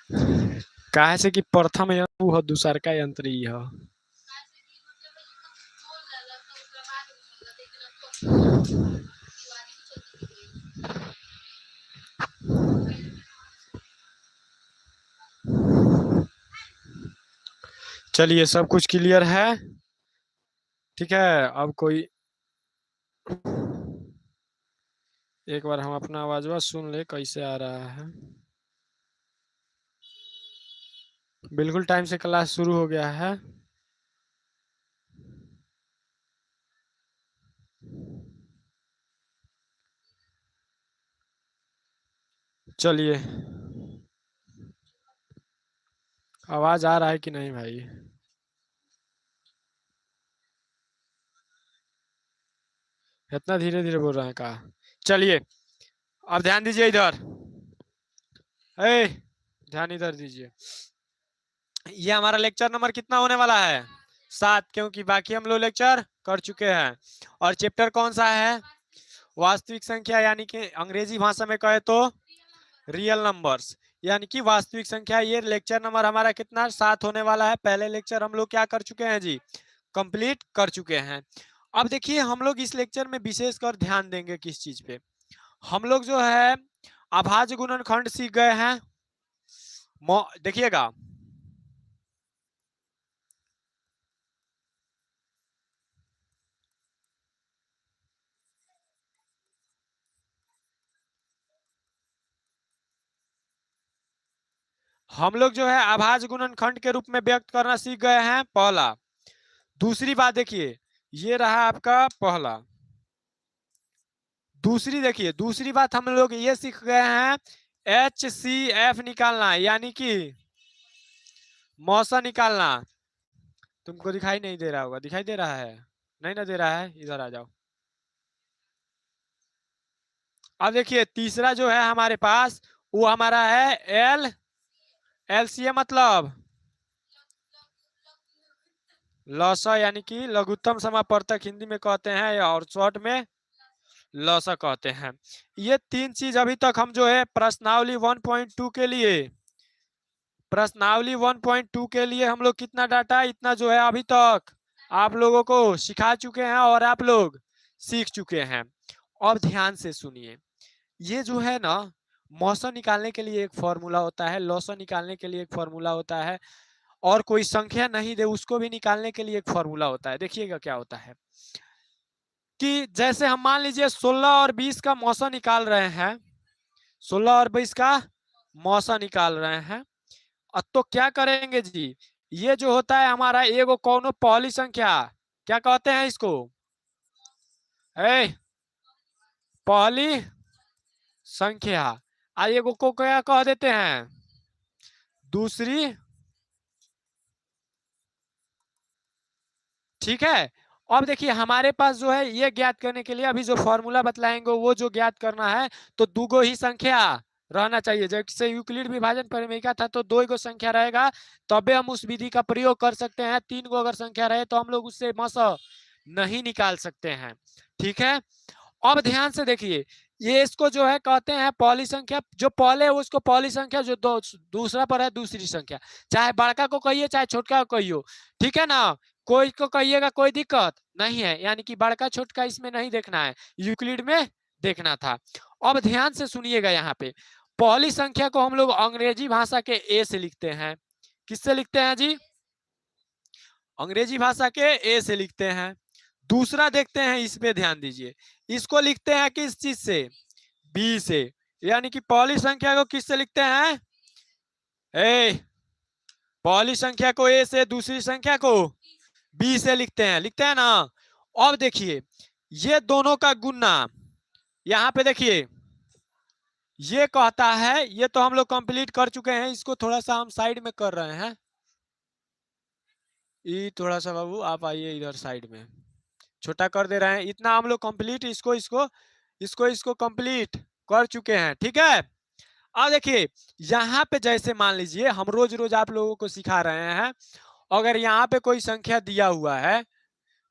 काहे से कि प्रथम यंत्र उ ह दूसरका यंत्र ई ह। चलिए सब कुछ क्लियर है। ठीक है, अब कोई एक बार हम अपना आवाजवा सुन ले कैसे आ रहा है। बिल्कुल टाइम से क्लास शुरू हो गया है। चलिए, आवाज आ रहा है कि नहीं भाई? इतना धीरे धीरे बोल रहे हैं का? चलिए, अब ध्यान दीजिए इधर। ए, ध्यान इधर दीजिए। ये हमारा लेक्चर नंबर कितना होने वाला है? 7, क्योंकि बाकी हम लोग लेक्चर कर चुके हैं। और चैप्टर कौन सा है? वास्तविक संख्या, यानी कि अंग्रेजी भाषा में कहे तो रियल नंबर्स, यानी कि वास्तविक संख्या। ये लेक्चर नंबर हमारा कितना 7 होने वाला है। पहले लेक्चर हम लोग क्या कर चुके हैं जी? कंप्लीट कर चुके हैं। अब देखिए, हम लोग इस लेक्चर में विशेषकर ध्यान देंगे किस चीज पे? हम लोग जो है अभाज्य गुणनखंड सीख गए हैं। देखिएगा, हम लोग जो है अभाज्य गुणनखंड के रूप में व्यक्त करना सीख गए हैं, पहला। दूसरी बात देखिए, ये रहा आपका पहला। दूसरी देखिए, दूसरी बात हम लोग ये सीख गए हैं HCF निकालना, यानी कि मौसा निकालना। तुमको दिखाई नहीं दे रहा होगा, दिखाई दे रहा है? नहीं ना दे रहा है, इधर आ जाओ। अब देखिए, तीसरा जो है हमारे पास वो हमारा है LCM, मतलब लसा, यानी कि लघुत्तम समापवर्तक हिंदी में कहते हैं, और शॉर्ट में लसा कहते हैं। ये तीन चीज अभी तक हम जो है प्रश्नावली 1.2 के लिए, प्रश्नावली 1.2 के लिए हम लोग कितना डाटा, इतना जो है अभी तक आप लोगों को सिखा चुके हैं और आप लोग सीख चुके हैं। अब ध्यान से सुनिए, ये जो है ना, मौसा निकालने के लिए एक फॉर्मूला होता है, लौसा निकालने के लिए एक फॉर्मूला होता है, और कोई संख्या नहीं दे उसको भी निकालने के लिए एक फॉर्मूला होता है। देखिएगा क्या होता है कि जैसे हम मान लीजिए 16 और 20 का मौसा निकाल रहे हैं, 16 और 20 का मौसा निकाल रहे हैं, तो क्या करेंगे जी? ये जो होता है हमारा एगो कौनो पहली संख्या, क्या कहते हैं इसको? पहली संख्या। एगो को क्या कह देते हैं? दूसरी। ठीक है, अब देखिए हमारे पास जो है ये ज्ञात करने के लिए अभी जो फॉर्मूला बतलाएंगे वो जो ज्ञात करना है, तो दूगो ही संख्या रहना चाहिए। जैसे यूक्लिड विभाजन परिमेयिका था तो दो गो संख्या रहेगा, तबे हम उस विधि का प्रयोग कर सकते हैं। 3 गो अगर संख्या रहे तो हम लोग उससे मस नहीं निकाल सकते हैं। ठीक है, अब ध्यान से देखिए, ये इसको जो है कहते हैं पहली संख्या। जो पहले है उसको पहली संख्या, जो दूसरा पर है दूसरी संख्या। चाहे बड़का को कहिए चाहे छोटका को कहियो, ठीक है ना? कोई को कहिएगा कोई दिक्कत नहीं है, यानी कि बड़का छोटका इसमें नहीं देखना है, यूक्लिड में देखना था। अब ध्यान से सुनिएगा, यहाँ पे पहली संख्या को हम लोग अंग्रेजी भाषा के ए से लिखते हैं। किससे लिखते हैं जी? अंग्रेजी भाषा के ए से लिखते हैं। दूसरा देखते हैं, इसमें ध्यान दीजिए, इसको लिखते हैं किस चीज से? बी से। यानी कि पहली संख्या को किससे लिखते हैं? ए, पहली संख्या को ए से, दूसरी संख्या को बी से लिखते हैं ना? अब देखिए, ये दोनों का गुना, यहाँ पे देखिए ये कहता है, ये तो हम लोग कंप्लीट कर चुके हैं, इसको थोड़ा सा हम साइड में कर रहे हैं। ये थोड़ा सा बाबू आप आइए इधर साइड में, छोटा कर दे रहे हैं। इतना हम लोग कंप्लीट इसको इसको इसको इसको कंप्लीट कर चुके हैं। ठीक है, अब देखिए यहाँ पे जैसे मान लीजिए हम रोज रोज आप लोगों को सिखा रहे हैं, अगर यहाँ पे कोई संख्या दिया हुआ है,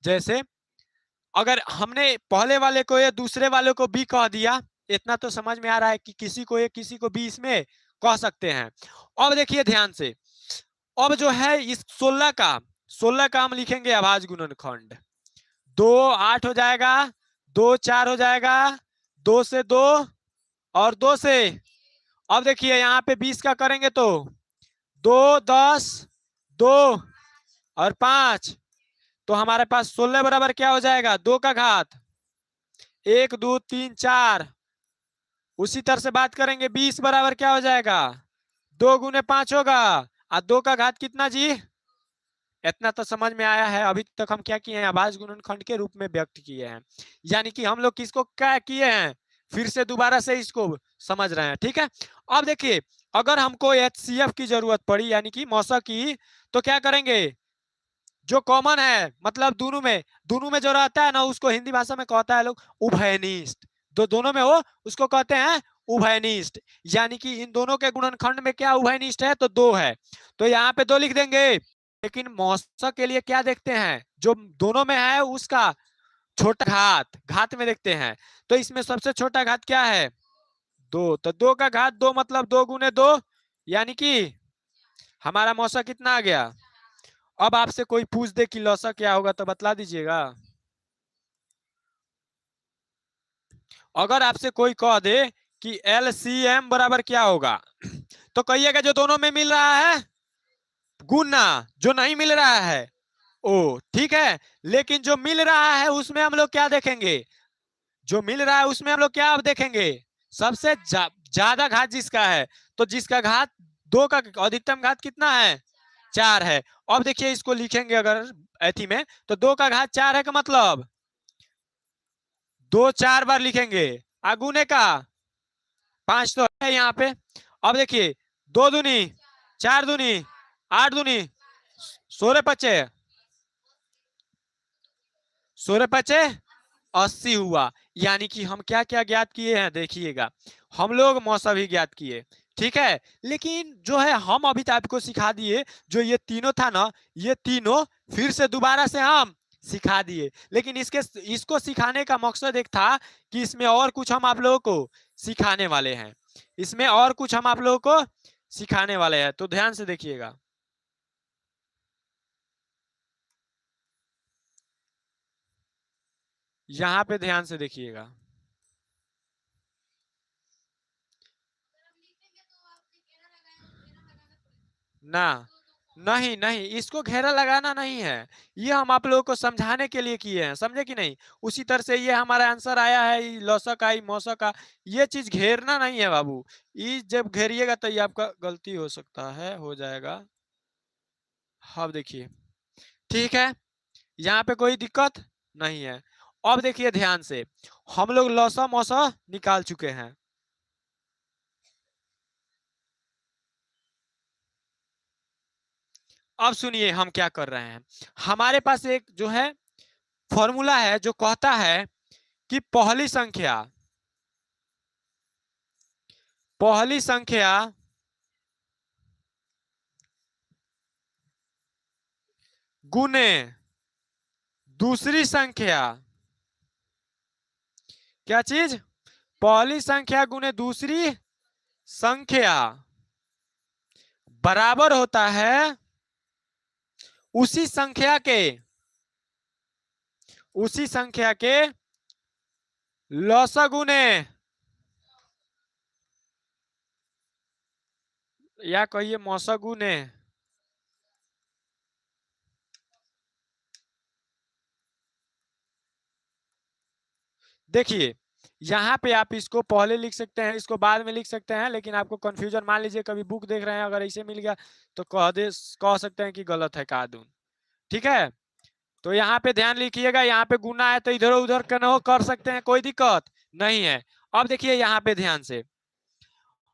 जैसे अगर हमने पहले वाले को ए दूसरे वाले को बी कह दिया, इतना तो समझ में आ रहा है कि किसी को ए किसी को बी इसमें कह सकते हैं। अब देखिए ध्यान से, अब जो है इस 16 का हम लिखेंगे अभाज्य गुणनखंड। 2 8 हो जाएगा, 2 4 हो जाएगा, 2 से 2 और 2 से, अब देखिए यहाँ पे 20 का करेंगे तो 2 10 2 और 5, तो हमारे पास 16 बराबर क्या हो जाएगा, 2 का घात 1 2 3 4। उसी तरह से बात करेंगे 20 बराबर क्या हो जाएगा, 2 गुने 5 होगा, और 2 का घात कितना जी, इतना तो समझ में आया है। अभी तक हम क्या किए हैं, अभाज्य गुणनखंड के रूप में व्यक्त किए हैं, यानी कि हम लोग किसको क्या किए हैं, फिर से दोबारा से इसको समझ रहे हैं। ठीक है, अब देखिए अगर हमको HCF की जरूरत पड़ी यानी कि मौसा की, तो क्या करेंगे, जो कॉमन है मतलब दोनों में जो रहता है ना, उसको हिंदी भाषा में कहता है लोग उभयनिष्ठ, दोनों में हो उसको कहते हैं उभयनिष्ठ, यानी कि इन दोनों के गुणनखंड में क्या उभयनिष्ठ है, तो 2 है, तो यहाँ पे 2 लिख देंगे। लेकिन मौसा के लिए क्या देखते हैं, जो दोनों में है उसका छोटा घात में देखते हैं, तो इसमें सबसे छोटा घात क्या है, 2, तो 2 का घात 2 मतलब 2 गुने 2, यानी कि हमारा मौसा कितना आ गया। अब आपसे कोई पूछ दे कि लौसा क्या होगा तो बतला दीजिएगा। अगर आपसे कोई कह दे कि LCM बराबर क्या होगा, तो कहिएगा जो दोनों में मिल रहा है गुना, जो नहीं मिल रहा है ओ, ठीक है। लेकिन जो मिल रहा है उसमें हम लोग क्या देखेंगे, जो मिल रहा है उसमें हम लोग क्या अब देखेंगे, सबसे ज्यादा घात जिसका है, तो जिसका घात 2 का अधिकतम घात कितना है, 4 है। अब देखिए इसको लिखेंगे अगर एथी में, तो 2 का घात 4 है का मतलब 2 4 बार लिखेंगे, आगुने का 5 तो है यहाँ पे। अब देखिए 2 दूनी 4 दूनी 8 दूनी 16 पचे 16 पचे 80 हुआ, यानी कि हम क्या क्या ज्ञात किए हैं देखिएगा, हम लोग मौसा भी ज्ञात किए, ठीक है। लेकिन जो है हम अभी तो आपको सिखा दिए, जो ये तीनों था ना, ये तीनों फिर से दोबारा से हम सिखा दिए, लेकिन इसको सिखाने का मकसद एक था कि इसमें और कुछ हम आप लोगों को सिखाने वाले हैं, इसमें और कुछ हम आप लोगों को सिखाने वाले हैं, तो ध्यान से देखिएगा। यहाँ पे ध्यान से देखिएगा, ना नहीं नहीं, इसको घेरा लगाना नहीं है, ये हम आप लोगों को समझाने के लिए किए हैं, समझे कि नहीं। उसी तरह से ये हमारा आंसर आया है लौसक आई मौसक आ, ये चीज घेरना नहीं है बाबू, ये जब घेरिएगा तो ये आपका गलती हो सकता है, हो जाएगा। अब देखिए ठीक है, यहाँ पे कोई दिक्कत नहीं है। अब देखिए ध्यान से, हम लोग लौसा मौसा निकाल चुके हैं। अब सुनिए हम क्या कर रहे हैं, हमारे पास एक जो है फॉर्मूला है जो कहता है कि पहली संख्या गुने दूसरी संख्या, क्या चीज, पहली संख्या गुने दूसरी संख्या बराबर होता है उसी संख्या के लौसा गुने, या कहिए मौसा गुने। देखिए यहाँ पे आप इसको पहले लिख सकते हैं, इसको बाद में लिख सकते हैं, लेकिन आपको कंफ्यूजन, मान लीजिए कभी बुक देख रहे हैं अगर ऐसे मिल गया तो कह सकते हैं कि गलत है कादून, ठीक है। तो यहाँ पे ध्यान लिखिएगा, यहाँ पे गुना है तो इधर उधर कर सकते हैं, कोई दिक्कत नहीं है। अब देखिए यहाँ पे ध्यान से,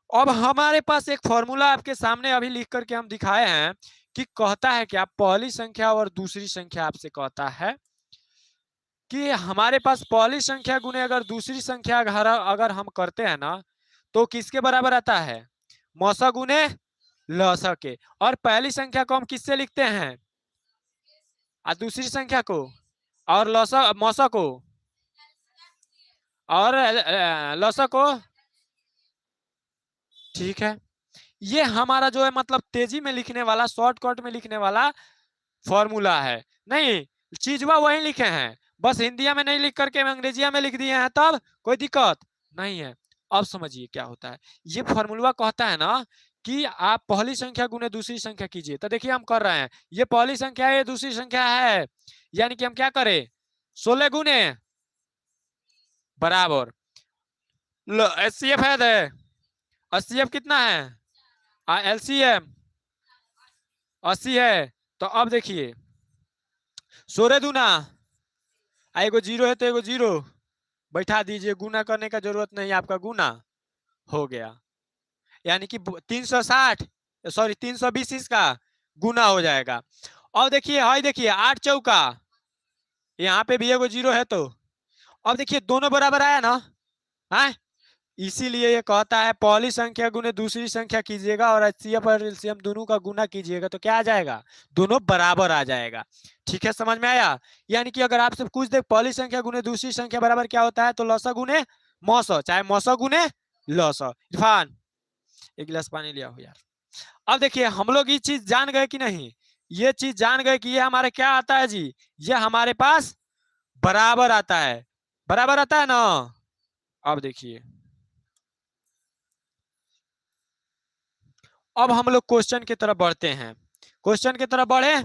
अब हमारे पास एक फॉर्मूला आपके सामने अभी लिख करके हम दिखाए हैं कि कहता है कि आप पहली संख्या और दूसरी संख्या आपसे कहता है कि हमारे पास पहली संख्या गुने अगर दूसरी संख्या अगर हम करते हैं ना, तो किसके बराबर आता है, मौसा गुने लौसा के। और पहली संख्या को हम किससे लिखते हैं, और दूसरी संख्या को और लौसा मौसा को और लौसा को, ठीक है। ये हमारा जो है मतलब तेजी में लिखने वाला, शॉर्टकट में लिखने वाला फॉर्मूला है। नहीं, चीजवा वही लिखे हैं, बस हिंदिया में नहीं लिख करके अंग्रेजिया में लिख दिए हैं, तब कोई दिक्कत नहीं है। अब समझिए क्या होता है। ये फॉर्मूला कहता है ना कि आप पहली संख्या गुने दूसरी संख्या कीजिए। तो देखिए हम कर रहे हैं, ये पहली संख्या है, ये दूसरी संख्या है, यानी कि हम क्या करें, 16 गुने बराबर एचसीएफ है, एचसीएफ कितना है, एलसीएम 80 है। तो अब देखिए 16 दूना, एगो जीरो है तो एगो जीरो बैठा दीजिए, गुना करने का जरूरत नहीं, आपका गुना हो गया, यानी कि 360, सॉरी 320 इसका गुना हो जाएगा। और देखिए हाई, देखिए 8 चौका, यहाँ पे भी एगो जीरो है, तो अब देखिए दोनों बराबर आया ना, है, इसीलिए ये कहता है पहली संख्या गुने दूसरी संख्या कीजिएगा और एचसीएफ और एलसीएम दोनों का गुना कीजिएगा, तो क्या आ जाएगा, दोनों बराबर आ जाएगा। ठीक है, समझ में आया। यानी कि अगर आपसे कुछ देख पहली संख्या गुने दूसरी संख्या बराबर क्या होता है, तो लसा गुने मौसा, चाहे मौसा गुने लसा। इरफान एक गिलास पानी लिया हो यार। अब देखिए हम लोग ये चीज जान गए कि नहीं, ये चीज जान गए कि ये हमारे क्या आता है जी, ये हमारे पास बराबर आता है, बराबर आता है ना। अब देखिए, अब हम लोग क्वेश्चन की तरफ बढ़ते हैं, क्वेश्चन की तरफ बढ़े।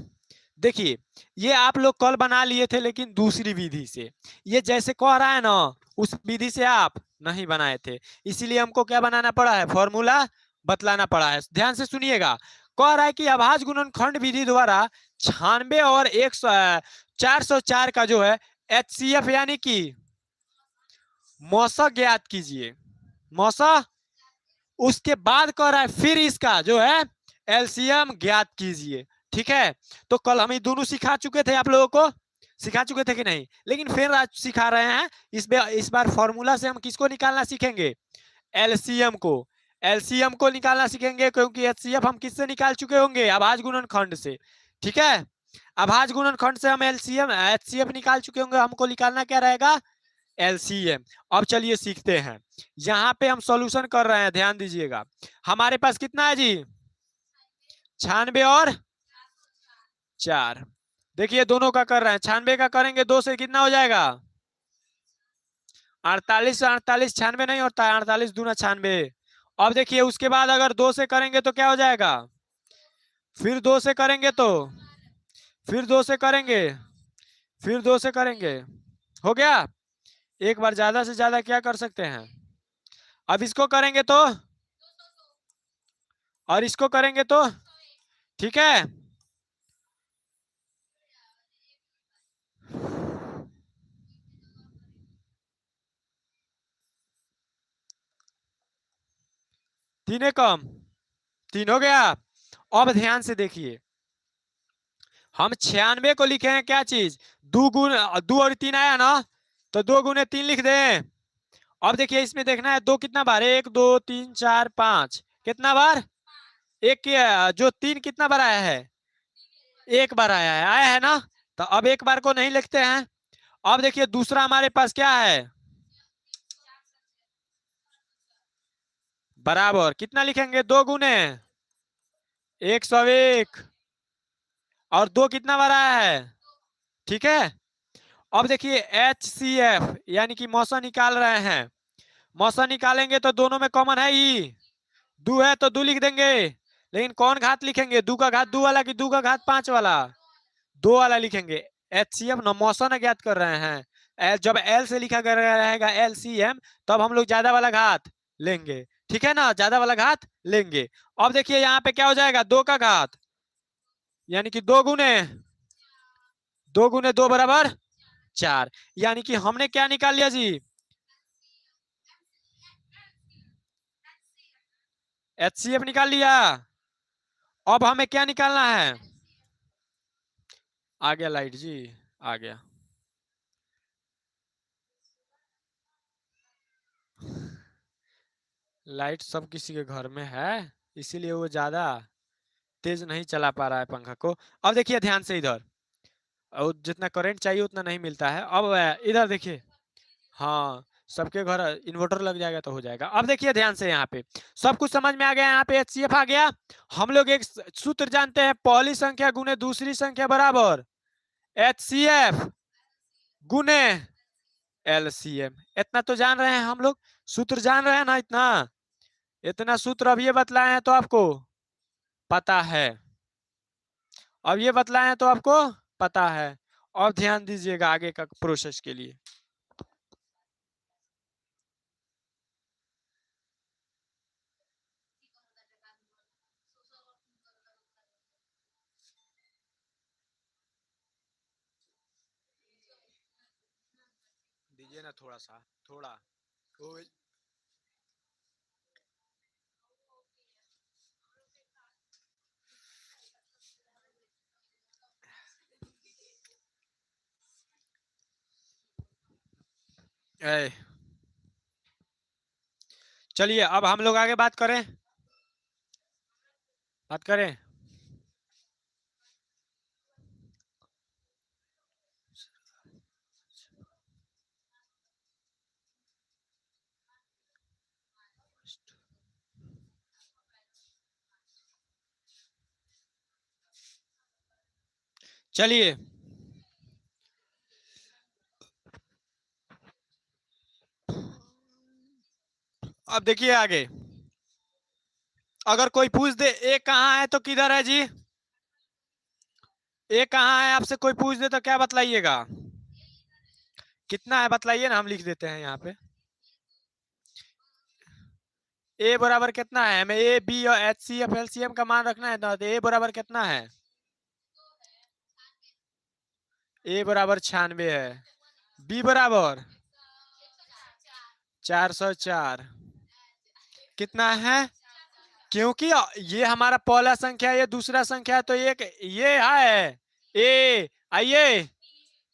देखिए ये आप लोग कल बना लिए थे लेकिन दूसरी विधि से, ये जैसे कह रहा है ना उस विधि से आप नहीं बनाए थे, इसीलिए हमको क्या बनाना पड़ा है, फॉर्मूला बतलाना पड़ा है। ध्यान से सुनिएगा, कह रहा है कि अभाज्य गुणनखंड विधि द्वारा 96 और 404 का जो है एचसीएफ यानी कि मौसा ज्ञात कीजिए, मौसा। उसके बाद कह रहा है फिर इसका जो है एलसीएम ज्ञात कीजिए। ठीक है, तो कल हम ये दोनों सिखा चुके थे, आप लोगों को सिखा चुके थे कि नहीं, लेकिन फिर आज सिखा रहे हैं। इस बार फॉर्मूला से हम किसको निकालना सीखेंगे, एलसीएम को, एलसीएम को निकालना सीखेंगे, क्योंकि एचसीएफ हम किससे निकाल चुके होंगे, अभाज्य गुणनखंड से। ठीक है, अभाज्य गुणनखंड से हम एलसीएम एचसीएफ निकाल चुके होंगे, हमको निकालना क्या रहेगा, एलसीएम। अब चलिए सीखते हैं, यहाँ पे हम सॉल्यूशन कर रहे हैं, ध्यान दीजिएगा। हमारे पास कितना है जी, 96 और 4। देखिए दोनों का कर रहे हैं, 96 का करेंगे 2 से कितना हो जाएगा, 48, 48 96 नहीं होता है, 48 दूना 96। अब देखिए उसके बाद अगर 2 से करेंगे तो क्या हो जाएगा, फिर 2 से करेंगे तो, फिर 2 से करेंगे, फिर 2 से करेंगे, हो गया। एक बार ज्यादा से ज्यादा क्या कर सकते हैं, अब इसको करेंगे तो, और इसको करेंगे तो, ठीक है। तीन कम 3 हो गया। अब ध्यान से देखिए, हम 96 को लिखे हैं क्या चीज, 2 और 3 आया ना, तो 2 गुने 3 लिख दें। अब देखिए इसमें देखना है 2 कितना बार, 1 2 3 4 5, कितना बार, एक जो 3 कितना बार आया है, एक बार आया है ना। तो अब एक बार को नहीं लिखते हैं। अब देखिए दूसरा हमारे पास क्या है, बराबर कितना लिखेंगे, 2 गुने 101, और 2 कितना बार आया है, ठीक है। अब देखिए एच सी एफ यानी कि मौसा निकाल रहे हैं, मौसा निकालेंगे तो दोनों में कॉमन है ही, 2 है तो 2 लिख देंगे, लेकिन कौन घात लिखेंगे, 2 का घात 2 वाला कि 2 का घात 5 वाला, 2 वाला लिखेंगे। एच सी एफ न मौसा न ज्ञात कर रहे हैं, जब एल से लिखा कर रहेगा एल सी एम, तब हम लोग ज्यादा वाला घात लेंगे, ठीक है ना, ज्यादा वाला घात लेंगे। अब देखिए यहाँ पे क्या हो जाएगा, 2 का घात, यानी कि 2 गुने 2 बराबर 4, यानी कि हमने क्या निकाल लिया जी, एचसीएफ निकाल लिया। अब हमें क्या निकालना है, आ गया लाइट जी, आ गया। लाइट सब किसी के घर में है, इसीलिए वो ज्यादा तेज नहीं चला पा रहा है पंखा को। अब देखिए ध्यान से इधर, और जितना करंट चाहिए उतना नहीं मिलता है। अब इधर देखिए, हाँ सबके घर इन्वर्टर लग जाएगा तो हो जाएगा। अब देखिए ध्यान से, यहाँ पे सब कुछ समझ में आ गया। यहाँ पे HCF आ गया। हम लोग एक सूत्र जानते हैं, पहली संख्या गुने दूसरी संख्या बराबर HCF गुने LCM। इतना तो जान रहे हैं हम लोग, सूत्र जान रहे हैं ना। इतना इतना सूत्र अब ये बतलाए हैं तो आपको पता है, अब ये बतलाए हैं तो आपको पता है। अब ध्यान दीजिएगा आगे का प्रोसेस के लिए। दीजिए ना थोड़ा सा, थोड़ा ए, चलिए अब हम लोग आगे बात करें, बात करें। चलिए अब देखिए आगे, अगर कोई पूछ दे ए कहाँ है तो किधर है जी, ए कहाँ है आपसे कोई पूछ दे तो क्या बतलाइएगा, कितना है बतलाइए ना, हम लिख देते हैं यहाँ पे। ए बराबर कितना है, हमें ए बी और HCF LCM का मान रखना है ना। तो ए बराबर कितना है, ए बराबर 96 है, बी बराबर 404, कितना है, क्योंकि ये हमारा पहला संख्या है, ये दूसरा संख्या है, तो ये है ए। आइए,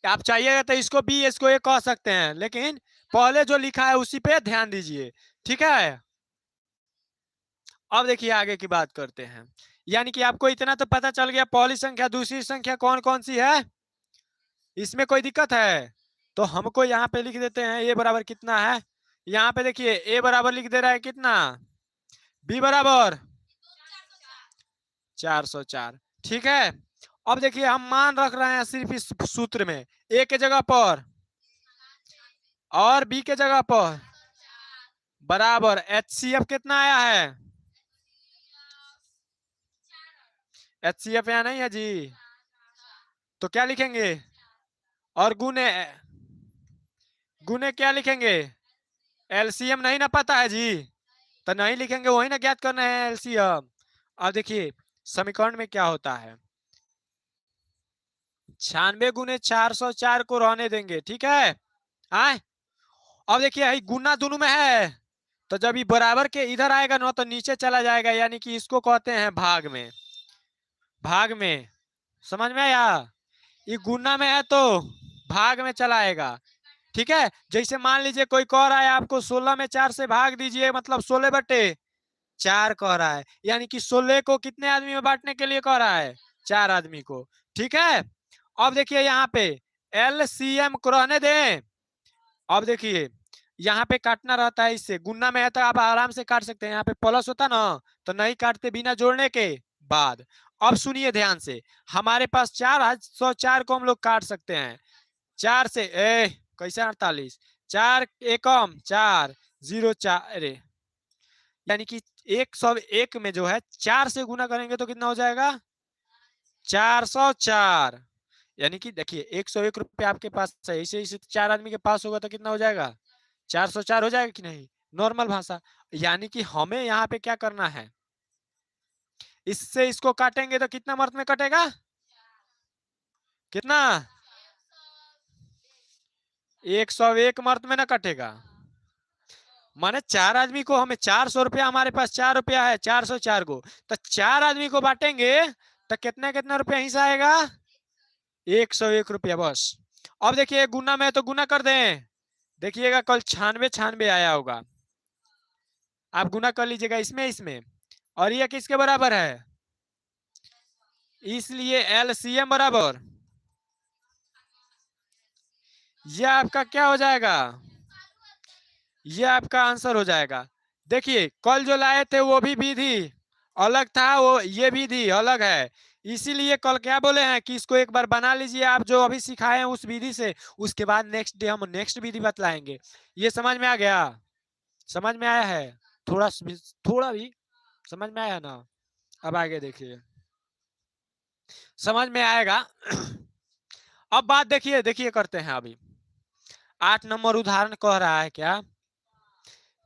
आप चाहिएगा तो इसको बी इसको ए कह सकते हैं, लेकिन पहले जो लिखा है उसी पे ध्यान दीजिए, ठीक है। अब देखिए आगे की बात करते हैं, यानी कि आपको इतना तो पता चल गया पहली संख्या दूसरी संख्या कौन कौन सी है, इसमें कोई दिक्कत है तो हमको यहाँ पे लिख देते हैं ए बराबर कितना है। यहाँ पे देखिए ए बराबर लिख दे रहा है कितना, बी बराबर 404, ठीक है। अब देखिए हम मान रख रहे हैं सिर्फ इस सूत्र में, ए के जगह पर और बी के जगह पर बराबर HCF कितना आया है, HCF यहाँ नहीं है जी, तो क्या लिखेंगे, और गुने, गुने क्या लिखेंगे, LCM नहीं ना पता है जी, तो नहीं लिखेंगे, वही ना ज्ञात करना है LCM। अब देखिए समीकरण में क्या होता है, 96 गुने 404 को रहने देंगे, ठीक है। आए, अब देखिए गुना दोनों में है, तो जब ये बराबर के इधर आएगा ना तो नीचे चला जाएगा, यानी कि इसको कहते हैं भाग में, भाग में, समझ में आया। ये गुना में है तो भाग में चला आएगा, ठीक है। जैसे मान लीजिए कोई कह रहा है आपको 16 में 4 से भाग दीजिए, मतलब 16/4 कह रहा है, यानी कि 16 को कितने आदमी में बांटने के लिए कह रहा है, 4 आदमी को, ठीक है। अब देखिए यहाँ पे LCM को रहने दें। अब देखिए यहाँ पे काटना रहता है, इससे गुना में है तो आप आराम से काट सकते हैं, यहाँ पे प्लस होता ना तो नहीं काटते बिना जोड़ने के बाद। अब सुनिए ध्यान से, हमारे पास 404 को हम लोग काट सकते हैं, 4 से कैसे 48, 4 एकम 4 0 4, अरे यानी कि 101 में जो है 4 से गुना करेंगे तो कितना हो जाएगा, 404। यानी कि देखिए 101 रुपये आपके पास है, ऐसे ऐसे 4 आदमी के पास होगा तो कितना हो जाएगा, 404 हो जाएगा कि नहीं, नॉर्मल भाषा। यानी कि हमें यहाँ पे क्या करना है, इससे इसको काटेंगे तो कितना मर्द में कटेगा, कितना, 101 मर्द में ना कटेगा, माने 4 आदमी को, हमें 400 रुपया, हमारे पास 4 रुपया है, 404 को, तो 4 आदमी को बांटेंगे तो कितना कितना रुपया हिस्सा आएगा, 101 रुपया बस। अब देखिए गुना में तो गुना कर दें, देखिएगा कल 96 96 आया होगा, आप गुना कर लीजिएगा इसमें इसमें, और ये किसके बराबर है, इसलिए LCM बराबर, यह आपका क्या हो जाएगा, ये आपका आंसर हो जाएगा। देखिए कल जो लाए थे वो भी विधि अलग था, वो ये विधि अलग है, इसीलिए कल क्या बोले हैं कि इसको एक बार बना लीजिए आप जो अभी सिखाए हैं उस विधि से, उसके बाद नेक्स्ट डे हम नेक्स्ट विधि बतलाएंगे। ये समझ में आ गया? समझ में आया है? थोड़ा भी समझ में आया ना? अब आगे देखिए, समझ में आएगा। अब बात देखिए, देखिए करते हैं अभी 8 नंबर उदाहरण कह रहा है क्या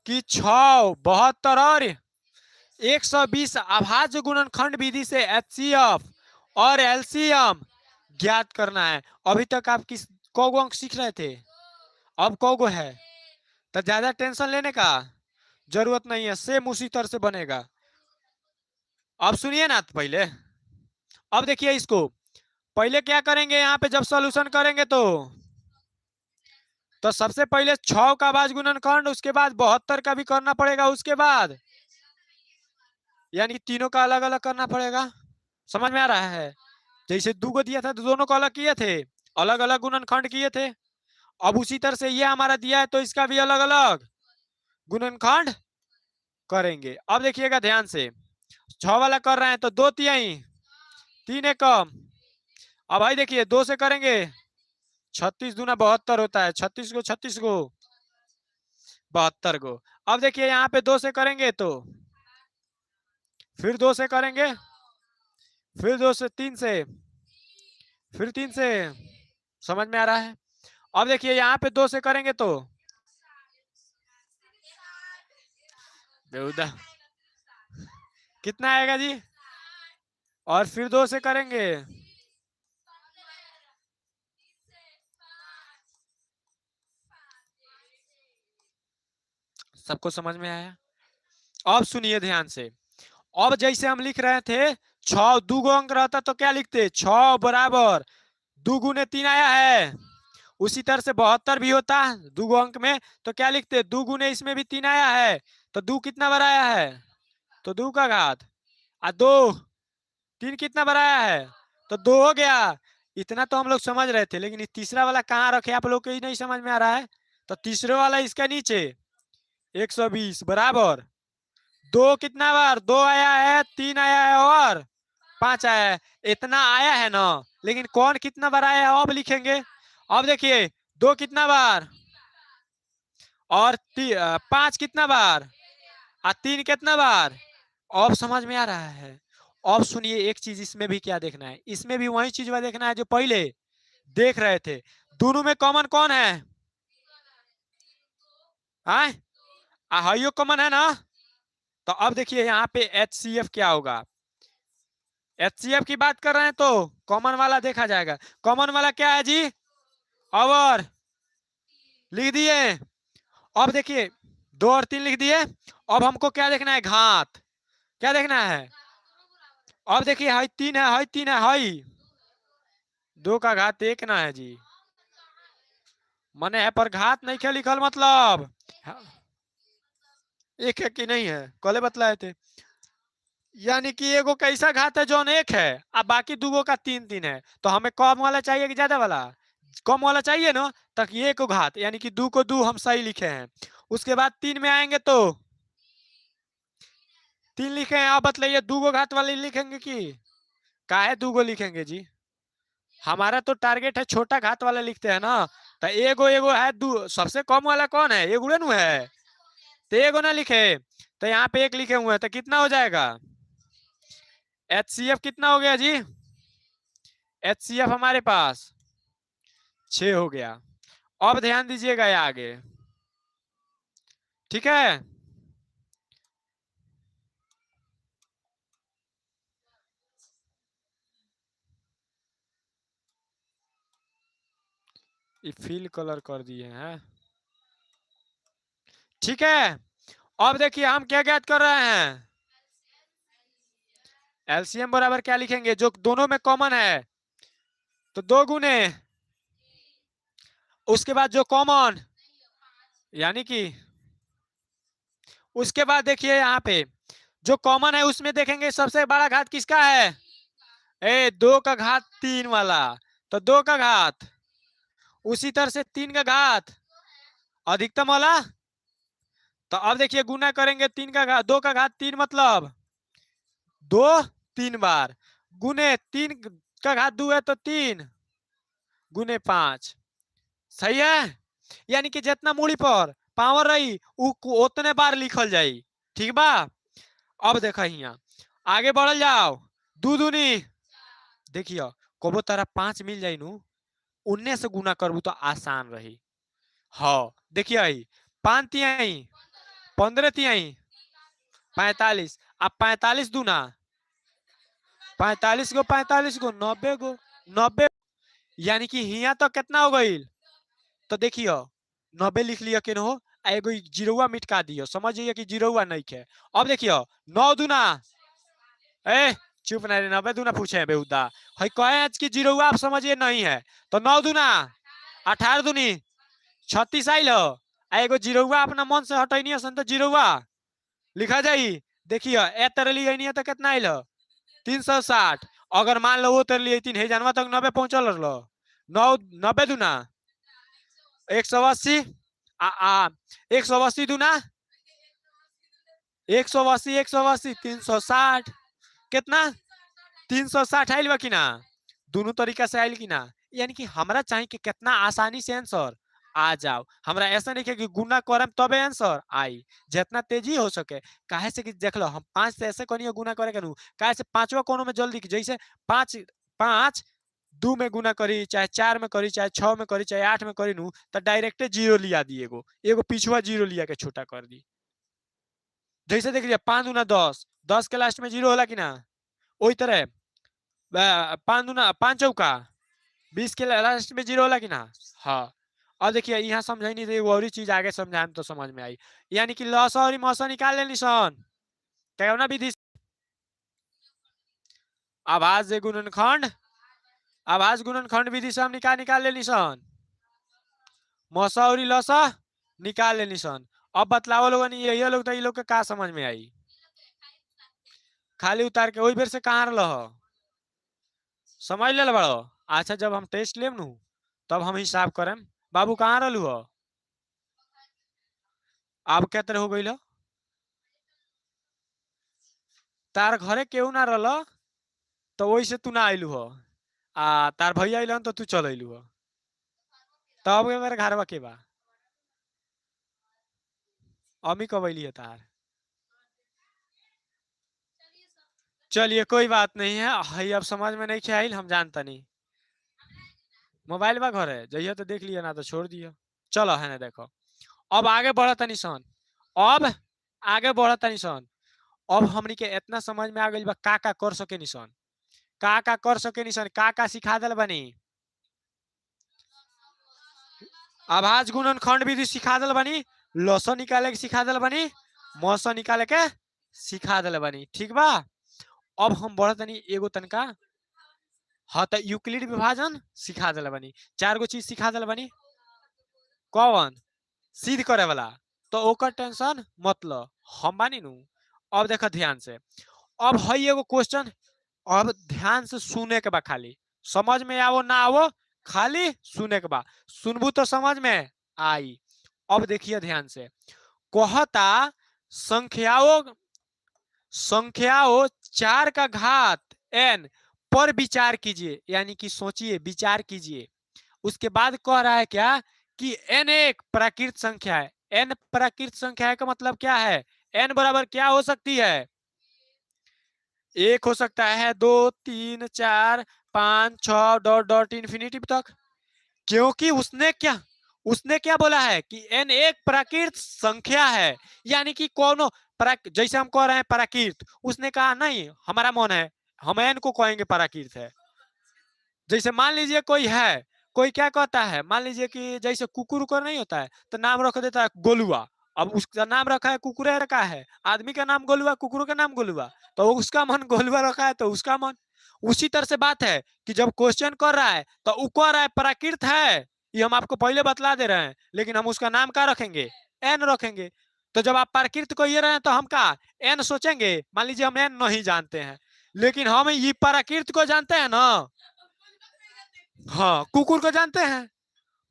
कि 6, 72 और 120 अभाज्य गुणनखंड विधि से एचसीएफ और एलसीएम ज्ञात करना है। अभी तक आप किस को अंक सीख रहे थे, अब को है, तो ज्यादा टेंशन लेने का जरूरत नहीं है, सेम उसी तरह से बनेगा। अब सुनिए ना, तो पहले अब देखिए इसको, पहले क्या करेंगे यहाँ पे जब सॉल्यूशन करेंगे तो सबसे पहले 6 का अभाज्य गुणनखंड, उसके बाद 72 का भी करना पड़ेगा, उसके बाद यानी तीनों का अलग अलग करना पड़ेगा। समझ में आ रहा है? जैसे 2 को दिया था तो दोनों को अलग किए थे, अलग अलग गुणनखंड किए थे। अब उसी तरह से ये हमारा दिया है तो इसका भी अलग अलग गुणनखंड करेंगे। अब देखिएगा ध्यान से, 6 वाला कर रहे हैं तो 2 तिहाई 3 एकम। अब भाई देखिए 2 से करेंगे 36 दूना 72 होता है, 36 को 36 को 72 को। अब देखिए यहाँ पे 2 से करेंगे तो फिर 2 से करेंगे, फिर 2 से 3 से, फिर 3 से। समझ में आ रहा है? अब देखिए यहाँ पे 2 से करेंगे तो बेहुदा कितना आएगा जी, और फिर 2 से करेंगे सबको समझ में आया? अब सुनिए ध्यान से, अब जैसे हम लिख रहे थे 6 2 अंक रहता तो क्या लिखते, 6 बराबर 2 गुने 3 आया है, उसी तरह से 72 भी होता 2 अंक में तो क्या लिखते, 2 गुने इसमें भी 3 आया है तो 2 कितना बार आया है, तो 2 का घात, और 2 3 कितना बार आया है, तो 2 हो गया। इतना तो हम लोग समझ रहे थे, लेकिन तीसरा वाला कहाँ रखे आप लोग को ही नहीं समझ में आ रहा है। तो तीसरे वाला इसका नीचे 120 बराबर 2 कितना बार, 2 आया है, 3 आया है और 5 आया है, इतना आया है ना। लेकिन कौन कितना बार आया है अब लिखेंगे। अब देखिए 2 कितना बार और 5 कितना बार और 3 कितना बार। अब समझ में आ रहा है? अब सुनिए एक चीज इसमें भी क्या देखना है, इसमें भी वही चीज देखना है जो पहले देख रहे थे। दोनों में कॉमन कौन है, हाइयो कॉमन है ना। तो अब देखिए यहाँ पे HCF क्या होगा, HCF की बात कर रहे हैं तो कॉमन वाला देखा जाएगा। कॉमन वाला क्या है जी, और लिख दिए। अब देखिए 2 और 3 लिख दिए। अब हमको क्या देखना है, घात क्या देखना है। अब देखिए हाई 3 है, हाई 3 है, हाई 2 का घात 1 ना है जी, मने है पर घात नहीं क्या लिखल, मतलब एक है कि नहीं है, कल बतलाए थे। यानी कि एगो कैसा घात है जो एक है अब बाकी दूगो का 3 3 है, तो हमें कम वाला चाहिए कि ज्यादा वाला, कम वाला चाहिए ना। तक ये को घात यानी कि 2 को 2 हम सही लिखे हैं। उसके बाद 3 में आएंगे तो 3 लिखे हैं। आप बतलाइए 2 को घात वाले लिखेंगे कि काहे 2 को लिखेंगे जी, हमारा तो टारगेट है छोटा घात वाला लिखते हैं ना। तो एगो एगो है, सबसे कम वाला कौन है, एगो नु है, तो एगो ना लिखे, तो यहाँ पे 1 लिखे हुए हैं, तो कितना हो जाएगा, HCF कितना हो गया जी, HCF हमारे पास 6 हो गया। अब ध्यान दीजिएगा ये आगे, ठीक है। ये फिल कलर कर दिए हैं, ठीक है। अब देखिए हम क्या ज्ञात कर रहे हैं, एलसीएम बराबर क्या लिखेंगे, जो दोनों में कॉमन है तो 2 गुने, उसके बाद जो कॉमन यानी कि उसके बाद देखिए यहाँ पे जो कॉमन है उसमें देखेंगे सबसे बड़ा घात किसका है, 2 का घात 3 वाला, तो 2 का घात, उसी तरह से 3 का घात अधिकतम वाला तो अब देखिए गुना करेंगे 2 का घात 3 मतलब 2 3 बार, गुने 3 का घात 2 है तो 3 गुने 5। सही है, यानी कि जितना मूड़ी पर पावर रही उतने बार लिखल जाई। ठीक बा। अब देखा हिया आगे बढ़ल जाओ। दू दूनी देखियो कबो तारा 5 मिल जाई नु, उन्ने से गुना करबू तो आसान रही। हाँ देखिए 5 तिहाई 15 तिहाई 45, अब 45 दूना 45 गो 90 गो 90, यानी कि हिया तो कितना हो गई। तो देखियो 90 लिख लिया के हो, एगो जीरोवा मिटका दियो, समझ जाइए कि जीरोवा नहीं है। अब देखियो 9 दूना ए चुप ना रे, 90 दूना पूछे बेहुदा है, कहे आज की जीरोवा आप समझिए नहीं है। तो 9 दूना 18 दूनी 36 आइल हो, एगो जीरोवा अपना मन से हटैनी सन तो जीरोवा लिखा जाई। देखियो ए तरह लिखनी तो कितना आइल 360। अगर मान लो वो तरह लिए 3 है जानवा तक 90 पहुंचल रहो। 90 दूना 180 आ 180 दूना 180 180 360 कितना 360 आइल बा कि ना, दोनों तरीका से आइल कि ना। यानी कि हमरा चाहिए कि कितना आसानी से आंसर आ जाओ, हमरा ऐसा नहीं कि गुना करम तबे आंसर आई, जितना तेजी हो सके। काहे से कि देख लो हम 5 से ऐसे कोनी गुना करे के नु, काहे से पांचवा कोनो में जल्दी जैसे 5 5 2 में गुना करी चाहे 4 में करी चाहे 6 में करी चाहे 8 में करी नु, तो डायरेक्ट जीरो लिया दी, एगो एगो पिछुआ जीरो लिया के छोटा कर दी। जैसे देख लिया 5 दूना 10, 10 के लास्ट में जीरो होला कि ना, वही तरह 5 दूना 5 चौका 20 के लास्ट में जीरो होला कि ना। हाँ और देखिए यहाँ समझ नहीं थी, वो और चीज आगे समझाएं तो समझ में आई। यानी कि लसा और मौसा निकाल ले निशान क्या ना विधि आवाज गुणनखंड, आवाज गुणनखंड विधि से हम निकाल ले निशान, मौसा और लसा निकाल ले निशान। अब बतलाओ लोगन ये लोग तो ये लोग के का समझ में आई, खाली उतार के वही बेर से कहाँ रह समझ ले बड़ो। अच्छा जब हम टेस्ट लेम नु तब हम हिसाब करम। बाबू कहाँ रहलू हो, अब क्या तरह हो गई तार घरे केहू ना रह तो वही से तू ना आइलू हो, आ तार भैया अइलन तो तू चल अइलू हो, तब मेरे घर के बा अम्मी कब अइली है तार। चलिए कोई बात नहीं है, हई अब समझ में नहीं आइल हम जानता नहीं। मोबाइल बा घर है जइयो तो देख लिया ना तो छोड़ दियो। चलो है ना देखो अब आगे बढ़ा तनी सन, अब आगे बढ़ा तनी सन। अब हमनी के इतना समझ में आ गइल बा का कर सके निसन, का कर सके निसन, का सिखा दल बनी। आवाज गुणन खंड विधि सिखा दल बनी, लसो निकाले के सिखा दल बनी, मौसो निकाले के सिखा दल बनी। ठीक बा अब हम बढ़ तनी एगो तनका, हाँ तो यूक्लिड विभाजन सिखा दल बनी, 4 गो चीज सिखा दल बनी। कौन सिद्ध करे वाला, तो ओकर टेंशन मतलब हम बानी नु। अब देखो ध्यान से, अब है एगो क्वेश्चन, अब ध्यान से सुने के बा, खाली समझ में आवो ना आवो खाली सुने के बा, सुनबू तो समझ में आई। अब देखिए ध्यान से, कहता संख्याओं संख्याओं 4 का घात n पर विचार कीजिए, यानी कि सोचिए विचार कीजिए। उसके बाद कह रहा है क्या कि n एक प्राकृत संख्या है। n प्राकृत संख्या है का मतलब क्या है, n बराबर क्या हो सकती है, 1 हो सकता है, 2 3 4 5 6 डॉट डॉट इन्फिनिटी तक। क्योंकि उसने क्या बोला है कि n एक प्राकृत संख्या है, यानी कि कोनो जैसे हम कह रहे हैं प्राकृत, उसने कहा नहीं हमारा मन है हम n को कहेंगे प्राकृत है। जैसे मान लीजिए कोई है, कोई क्या कहता है, मान लीजिए कि जैसे कुकुर को नहीं होता है तो नाम रख देता है गोलुआ, अब उसका नाम रखा है कुकुरे रखा है, आदमी का नाम गोलुआ कुकुर का नाम गोलुआ, तो उसका मन गोलुआ रखा है तो उसका मन। उसी तरह से बात है कि जब क्वेश्चन कर रहा है तो वो कह रहा है प्राकृत है, ये हम आपको पहले बतला दे रहे हैं, लेकिन हम उसका नाम क्या रखेंगे, एन रखेंगे। तो जब आप प्राकृत को ये रहे हैं तो हम क्या एन सोचेंगे, मान लीजिए हम एन नहीं जानते हैं, लेकिन हम ये प्राकृत को जानते हैं ना। हाँ कुकुर को जानते हैं,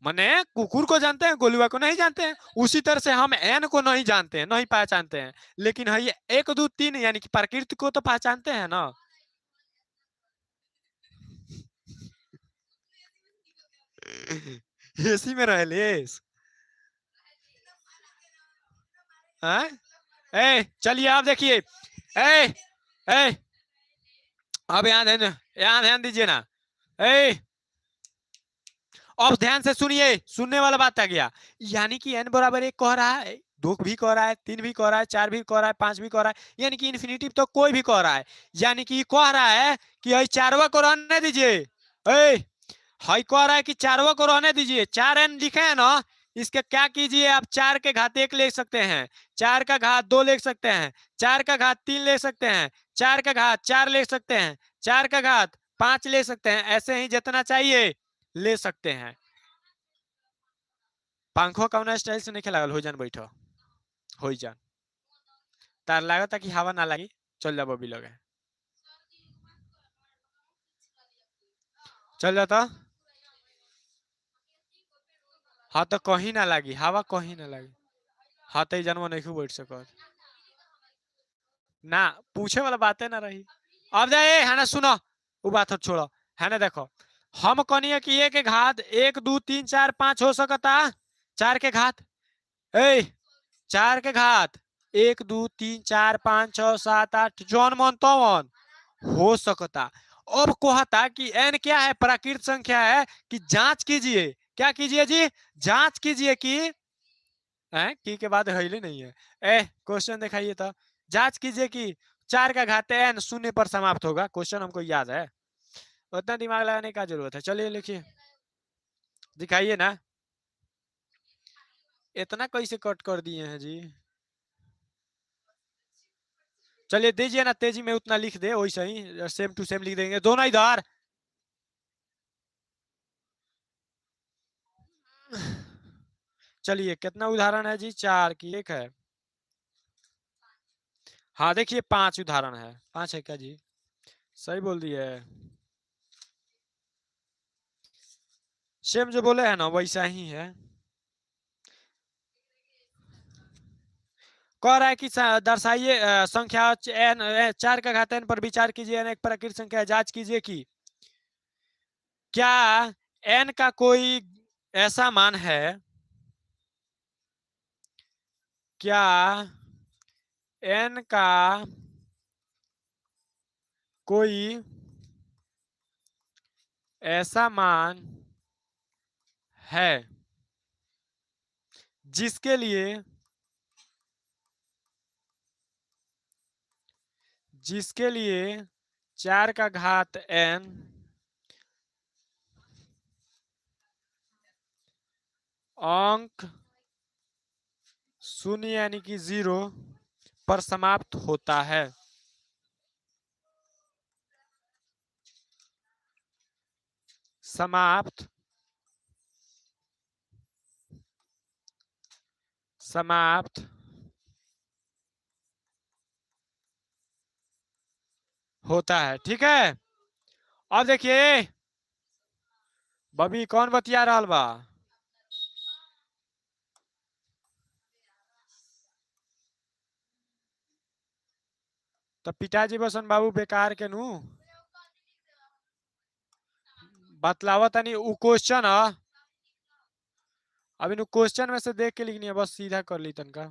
मने कुकुर को जानते हैं, गोलुआ को नहीं जानते हैं। उसी तरह से हम एन को नहीं जानते हैं, नहीं पहचानते हैं, लेकिन है ये 1 2 3 यानी कि प्रकृति को तो पहचानते हैं ना। एसी में रह लेस। हाँ? ए चलिए आप देखिए। ए ए अब यहाँ ध्यान दीजिए ना। ए अब ध्यान से सुनिए, सुनने वाला बात आ गया। यानी कि n बराबर 1 कह रहा है, 2 भी कह रहा है, 3 भी कह रहा है, 4 भी कह रहा है, 5 भी कह रहा है, यानी कि इन्फिनिटिव तो कोई भी कह रहा है। यानी कि कह रहा है कि ये चारवा को रहने दीजिए। ए हाई कह रहा है कि चारवा को रहने दीजिए। 4n लिखे हैं ना, इसके क्या कीजिए आप, 4 के घात 1 ले सकते हैं, 4 का घात 2 ले सकते हैं, 4 का घात 3 ले सकते हैं, 4 का घात 4 ले सकते हैं, 4 का घात 5 ले सकते हैं, ऐसे ही जितना चाहिए ले सकते हैं। पंखो कौन स्टाइल से नहीं लागल, हो जान बैठो, हो जान तार लागत कि हवा ना लगी, चल जा बबी लगे, चल जाता। हाँ तो कहीं ना लगी हवा, कहीं ना लगी। हाँ तो जानवर नहीं बैठ सकत ना, पूछे वाला बातें ना रही। अब जाए है ना, सुनो वो बात छोड़ो। है ना देखो, हम कनिए कि एक के घात 1 2 3 4 5 हो सकता। 4 के घात, ए 4 के घात 1 2 3 4 5 6 7 8 जौन मन तवन हो सकता। अब कहता कि n क्या है, प्राकृत संख्या है, कि जांच कीजिए। क्या कीजिए जी, जांच कीजिए कि की के बाद हईले नहीं है। क्वेश्चन दिखाइए तो, जांच कीजिए कि 4 का घात n शून्य पर समाप्त होगा। क्वेश्चन हमको याद है, उतना दिमाग लगाने का जरूरत है। चलिए लिखिए, दिखाइए ना। इतना कैसे कट कर दिए हैं जी। चलिए दीजिए ना, तेजी में उतना लिख दे, वैसे ही सेम टू सेम लिख देंगे दोनों इधर। चलिए कितना उदाहरण है जी, 4 की 1 है। हाँ देखिए 5 उदाहरण है, 5 है क्या जी, सही बोल दिए। सेम जो बोले है ना वैसा ही है। कह रहा है कि दर्शाइए संख्या n 4 का घात n पर विचार कीजिए, n एक प्राकृतिक संख्या है, जांच कीजिए कि क्या n का कोई ऐसा मान है, क्या n का कोई ऐसा मान है जिसके लिए, जिसके लिए 4 का घात n अंक शून्य यानी कि 0 पर समाप्त होता है। समाप्त, समाप्त होता है। ठीक है, अब देखिए बबी कौन बतिया रहा बा। तो पिताजी बसन बाबू बेकार के नु बतलावा तनी, उ क्वेश्चन है। अब इन क्वेश्चन में से देख के लिखनी है, बस सीधा कर ली तनका।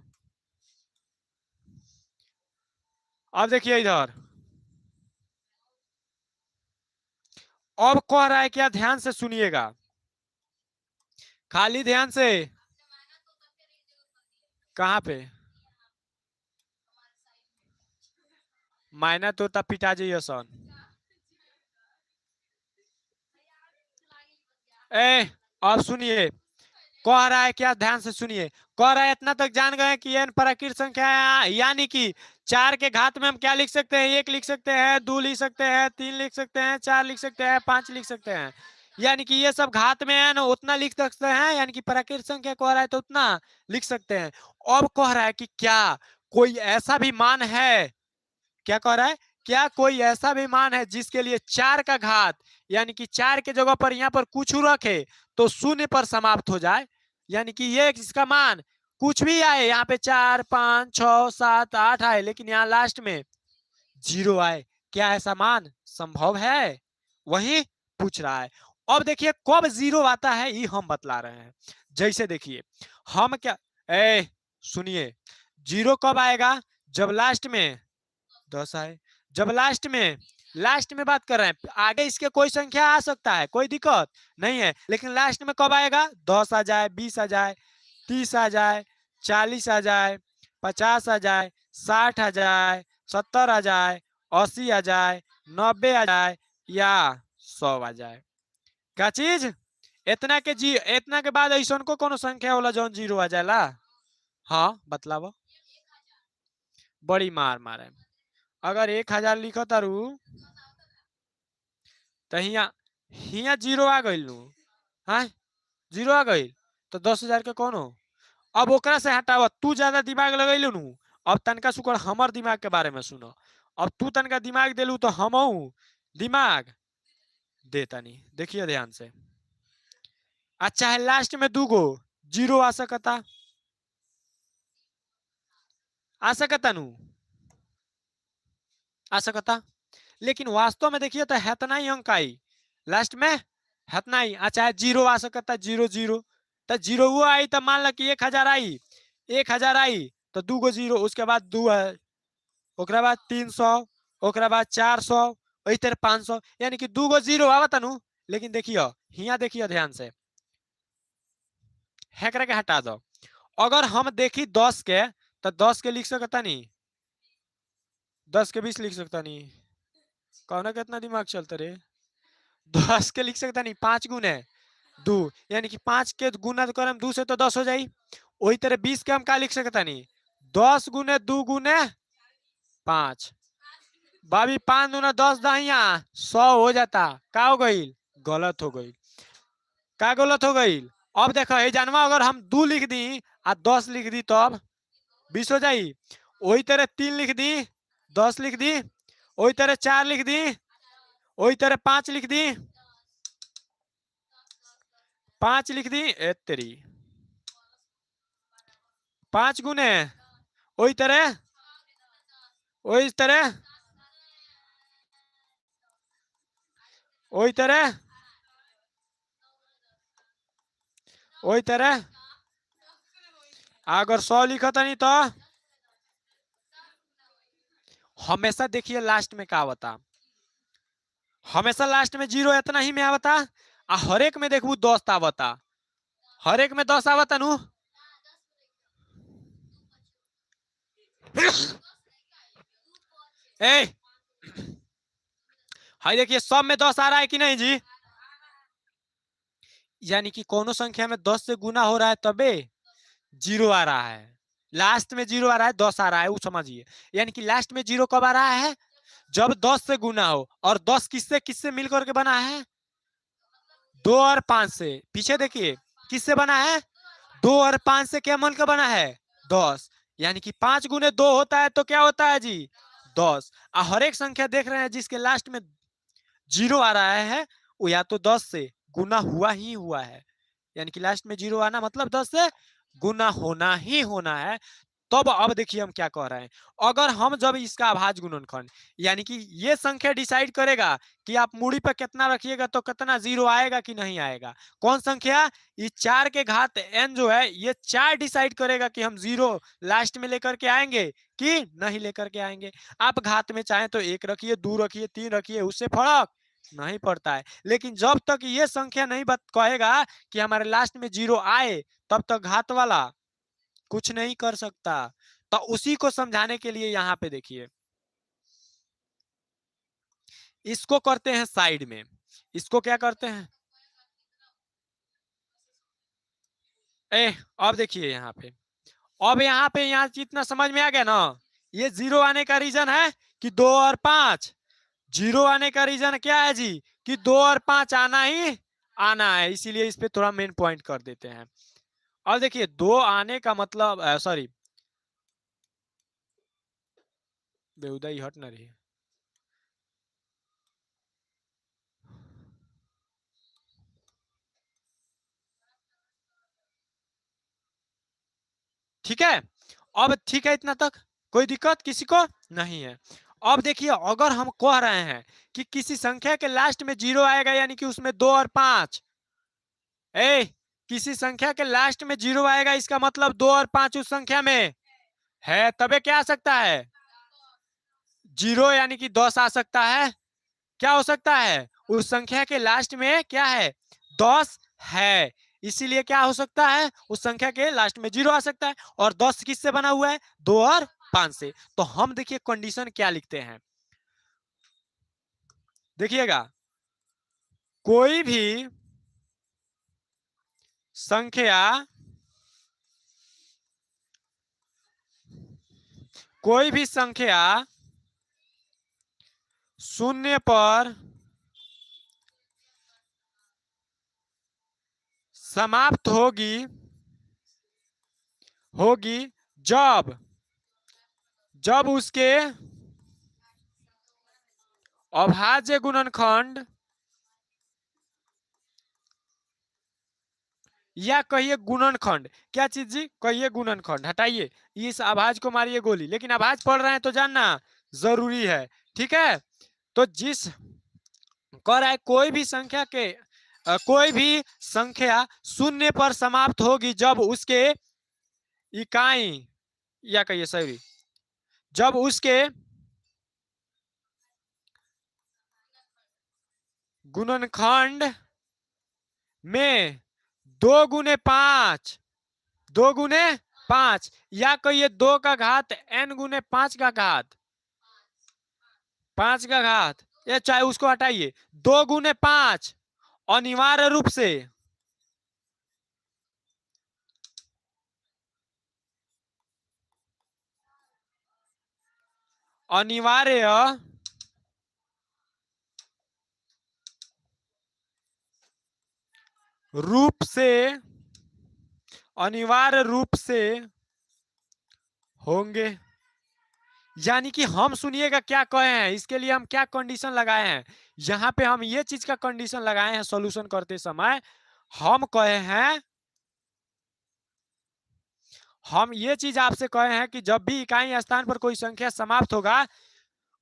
अब देखिए इधर, अब कह रहा है क्या, ध्यान से सुनिएगा, खाली ध्यान से। कहाँ पे मायना तो पिताजी यसन। अब सुनिए, कह रहा है क्या, ध्यान से सुनिए। कह रहा है इतना तक जान गए कि n प्राकृत संख्या है, यानी कि 4 के घात में हम क्या लिख सकते हैं, 1 लिख सकते हैं, 2 लिख सकते हैं, 3 लिख सकते हैं, 4 लिख सकते हैं, 5 लिख सकते हैं। यानी कि ये सब घात में है ना, उतना लिख सकते हैं, यानी कि प्राकृत संख्या कह रहा है तो उतना लिख सकते हैं। अब कह रहा है कि क्या कोई ऐसा भी मान है, क्या कह रहा है क्या कोई ऐसा भी मान है जिसके लिए 4 का घात यानी कि 4 के जगह पर यहाँ पर कुछ रखे तो शून्य पर समाप्त हो जाए, यानी कि ये इसका मान कुछ भी आए, यहाँ पे 4 5 6 7 8 आए लेकिन यहाँ लास्ट में 0 आए, क्या ऐसा मान संभव है? वही पूछ रहा है। अब देखिए कब 0 आता है ये हम बतला रहे हैं। जैसे देखिए हम क्या, सुनिए, 0 कब आएगा? जब लास्ट में 10 आए, जब लास्ट में बात कर रहे हैं, आगे इसके कोई संख्या आ सकता है, कोई दिक्कत नहीं है, लेकिन लास्ट में कब आएगा? 10 आ जाए, 20 आ जाए, 30 आ जाए, 40 आ जाए, 50 आ जाए, 60 आ जाए, 70 आ जाए, 80 आ जाए, 90 आ जाए या 100 आ जाए। क्या चीज? इतना के बाद ऐसा को कोनो संख्या होला जौन 0 आ जाला? हाँ बतलाव। बड़ी मार मारे, अगर 1000 लिखो तारू तो हिया 0 आ गइल नु, हाँ 0 आ गइल तो 10,000 के कौन हो? अब ओकरा से हटाव, तू ज्यादा दिमाग लगैलू नु, अब तनका सुकर हमर दिमाग के बारे में सुनो। अब तू तनका दिमाग देलू तो हमहू दिमाग देता नहीं, देखिए ध्यान से। अच्छा है लास्ट में 2 गो 0 आ सकता, आ सकता नु, आ सकता, लेकिन वास्तव में देखिए तो हेतना ही अंक आई लास्ट में, हेतना ही। अच्छा 0 आ सकता, 0 0 तो 0 वो आई तो मान लो कि 1000 आई, 1000 आई तो 2 गो 0, उसके बाद 2 है, ओकरा बाद 300, ओकरा बाद 400, इस तरह 500, यानी कि 2 गो 0 आवता नु। लेकिन देखियो हिया देखियो ध्यान से, हेकरा के हटा दो। अगर हम देखी 10 के तो 10 के लिख सकता नहीं, 10 के 20 लिख सकता नहीं, कौन कितना दिमाग चलता रे? 10 के लिख सकता नहीं, 5 गुने 2, यानी कि 5 के गुना करम 2 से तो 10 हो जाई। वही तरह 20 के हम का लिख सकता नहीं, 10 गुने 2 गुने 5, बाबी 5 दूना 10 दहिया 100 हो जाता। का हो गई? गलत हो गई। का गलत हो गई? अब देखो ये जानवा, अगर हम 2 लिख दी आ 10 लिख दी तब 20 हो जाई। वही तरह 3 लिख दी, 10 लिख दी, वही तरह 4 लिख दी, वही तरह 5 लिख दी, 5 लिख दी, तेरी 5 गुने वही तरह वही तरह वही तरह वही तरह अगर 100 लिखा था नहीं तो हमेशा देखिए लास्ट में क्या होता, हमेशा लास्ट में 0 इतना ही में आवता, आ हर एक में देखू 10 आवता, हर एक में 10 आवता नु। ए हाय देखिए सब में 10 आ रहा है कि नहीं जी? यानी कि कोनो संख्या में 10 से गुना हो रहा है तबे 0 आ रहा है, लास्ट में 0 आ रहा है, 10 आ रहा है, वो समझिए। यानी कि लास्ट में 0 कब आ रहा है? जब 10 से गुना हो, और 10 किससे किससे मिलकर के बना है? 2 और 5 से। पीछे देखिए किससे बना है? 2 और 5 से क्या मिलकर बना है? 10, यानी कि 5 गुने 2 होता है तो क्या होता है जी? 10। हर एक संख्या देख रहे हैं जिसके लास्ट में 0 आ रहा है वो या तो 10 से गुना हुआ ही हुआ है, यानी कि लास्ट में 0 आना मतलब 10 से गुना होना ही होना है। तब अब देखिए हम क्या कह रहे हैं, अगर हम जब इसका अभाज्य गुणनखंड, यानी कि ये संख्या डिसाइड करेगा कि आप मूड़ी पर कितना रखिएगा तो कितना 0 आएगा कि नहीं आएगा। कौन संख्या? ये 4 के घात n जो है ये 4 डिसाइड करेगा कि हम 0 लास्ट में लेकर के आएंगे कि नहीं लेकर के आएंगे। आप घात में चाहे तो 1 रखिए, 2 रखिए, 3 रखिए, उससे फर्क नहीं पड़ता है। लेकिन जब तक ये संख्या नहीं कहेगा कि हमारे लास्ट में 0 आए तब तक घात वाला कुछ नहीं कर सकता। तो उसी को समझाने के लिए यहाँ पे देखिए इसको करते हैं साइड में, इसको क्या करते हैं, अब देखिए यहाँ पे, अब यहाँ जितना समझ में आ गया ना, ये 0 आने का रीजन है कि 2 और 5, 0 आने का रीजन क्या है जी? कि 2 और 5 आना ही आना है, इसीलिए इस पे थोड़ा मेन पॉइंट कर देते हैं। और देखिए 2 आने का मतलब सॉरी बेहुदा ही हट ना रही, ठीक है, अब ठीक है, इतना तक कोई दिक्कत किसी को नहीं है। अब देखिए, अगर हम कह रहे हैं कि किसी संख्या के लास्ट में 0 आएगा, यानी कि उसमें 2 और 5, किसी संख्या के लास्ट में 0 आएगा, इसका मतलब 2 और 5 उस संख्या में है, तबे क्या आ सकता है 0, यानी कि 10 आ सकता है। क्या हो सकता है, उस संख्या के लास्ट में क्या है 10 है, इसीलिए क्या हो सकता है, उस संख्या के लास्ट में 0 आ सकता है। और 10 किससे बना हुआ है, 2 और 5 से। तो हम देखिए कंडीशन क्या लिखते हैं, देखिएगा, कोई भी संख्या कोई भी संख्या शून्य पर समाप्त होगी जब जब उसके अभाज्य गुणनखंड या कहिए गुणनखंड, क्या चीज जी, कहिए गुणनखंड, हटाइए इस आभाज को, मारिए गोली, लेकिन आभाज पढ़ रहे हैं तो जानना जरूरी है। ठीक है, तो जिस कह रहा है कोई भी संख्या शून्य पर समाप्त होगी जब उसके इकाई, या कहिए सॉरी, जब उसके गुणनखंड में 2 गुने 5, 2 गुने 5, या कहिए 2 का घात n गुने 5 का घात, 5 का घात, ये चाहे उसको हटाइए, 2 गुने 5 अनिवार्य रूप से अनिवार्य रूप से अनिवार्य रूप से होंगे। यानी कि हम सुनिएगा क्या कहे हैं, इसके लिए हम क्या कंडीशन लगाए हैं, यहां पे हम ये चीज का कंडीशन लगाए हैं सॉल्यूशन करते समय। हम कहे हैं, हम ये चीज आपसे कहे हैं कि जब भी इकाई स्थान पर कोई संख्या समाप्त होगा,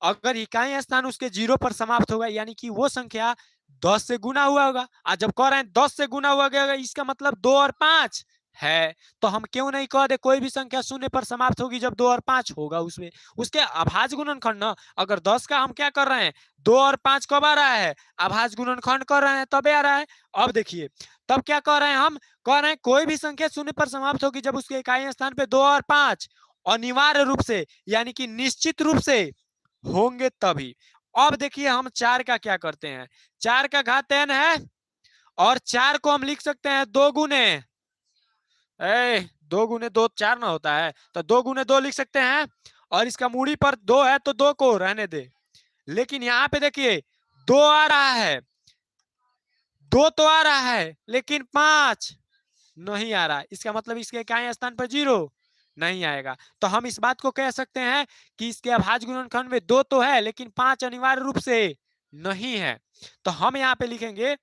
अगर इकाई स्थान उसके 0 पर समाप्त होगा, यानी कि वो संख्या 10 से गुना हुआ होगा। आज जब कह रहे हैं 10 से गुना हुआ गया, इसका मतलब 2 और 5 है, तो हम क्यों नहीं कह दे कोई भी संख्या शून्य पर समाप्त होगी जब 2 और 5 होगा उसमें, उसके अभाज्य गुणनखंड ना। अगर 10 का हम क्या कर रहे हैं, 2 और 5 कब आ रहा है, अभाज्य गुणनखंड कर रहे हैं, तबे आ रहा है। अब देखिए, तब क्या कह रहे हैं, हम कह रहे हैं कोई भी संख्या शून्य पर समाप्त होगी जब उसके इकाई स्थान पे 2 और 5 अनिवार्य रूप से, यानी कि निश्चित रूप से होंगे तभी। अब देखिए, हम 4 का क्या करते हैं, 4 का घात n है, और 4 को हम लिख सकते हैं 2 गुने 2 4 ना होता है, तो 2 गुने 2 लिख सकते हैं, और इसका मूड़ी पर 2 है तो 2 को रहने दे। लेकिन यहाँ पे देखिए 2 आ रहा है, 2 तो आ रहा है, लेकिन 5 नहीं आ रहा, इसका मतलब इसके इकाई स्थान पर 0 नहीं आएगा। तो हम इस बात को कह सकते हैं कि इसके अभाज्य गुणनखंड में 2 तो है, लेकिन 5 अनिवार्य रूप से नहीं है। तो हम यहाँ पे लिखेंगे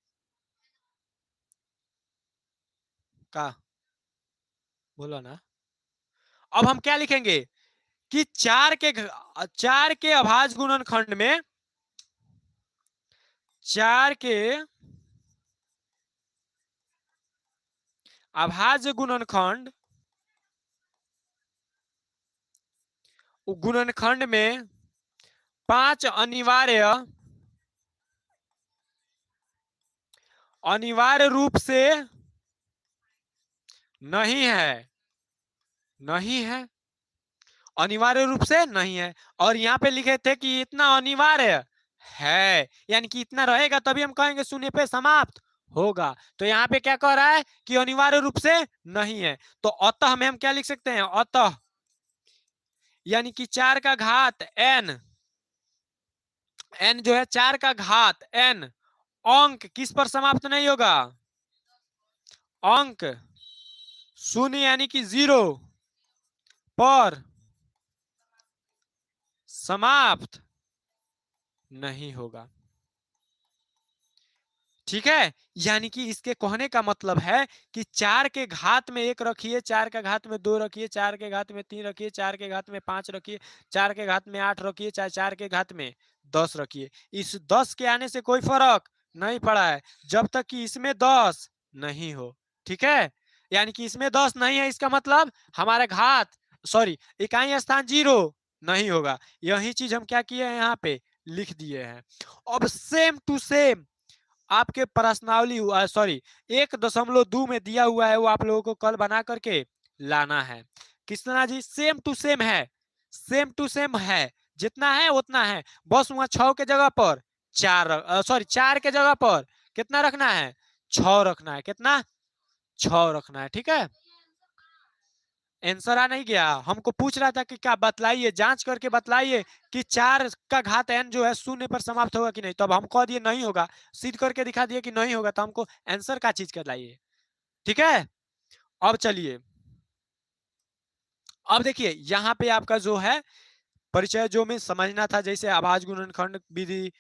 का, बोलो ना, अब हम क्या लिखेंगे कि 4 के अभाज्य गुणनखंड में, 4 के अभाज्य गुणनखंड में 5 अनिवार्य रूप से नहीं है, नहीं है, अनिवार्य रूप से नहीं है। और यहाँ पे लिखे थे कि इतना अनिवार्य है, यानी कि इतना रहेगा तभी हम कहेंगे शून्य पे समाप्त होगा। तो यहाँ पे क्या कह रहा है कि अनिवार्य रूप से नहीं है, तो अतः में हम क्या लिख सकते हैं, अतः, यानी कि 4 का घात n, n जो है 4 का घात n अंक किस पर समाप्त नहीं होगा, अंक शून्य यानी कि 0 पर समाप्त नहीं होगा। ठीक है, यानी कि इसके कहने का मतलब है कि 4 के घात में 1 रखिए, 4 के घात में 2 रखिए, 4 के घात में 3 रखिए, 4 के घात में 5 रखिए, 4 के घात में 8 रखिए, चाहे 4 के घात में 10 रखिए। इस 10 के आने से कोई फर्क नहीं पड़ा है जब तक कि इसमें 10 नहीं हो। ठीक है, यानी कि इसमें 10 नहीं है, इसका मतलब हमारा घात सॉरी इकाई स्थान 0 नहीं होगा। यही चीज हम क्या किए हैं यहाँ पे लिख दिए हैं। अब सेम टू सेम आपके प्रश्नावली सॉरी 1.2 में दिया हुआ है, वो आप लोगों को कल बना करके लाना है। कितना जी? सेम टू सेम है, सेम टू सेम है, जितना है उतना है, बस वहां 6 के जगह पर 4 सॉरी 4 के जगह पर कितना रखना है? 6 रखना है। कितना? 6 रखना है। ठीक है, आंसर आ नहीं गया? हमको पूछ रहा था कि क्या बतलाइए, जांच करके बतलाइए कि 4 का घात n जो है शून्य पर समाप्त होगा कि नहीं। तब हम कह दिए नहीं होगा, सिद्ध करके दिखा दिए कि नहीं होगा, तो हमको आंसर का चीज कहलाइए। ठीक है, अब चलिए, अब देखिए यहाँ पे आपका जो है परिचय जो में समझना था, जैसे आभाज्य गुणनखंड विधि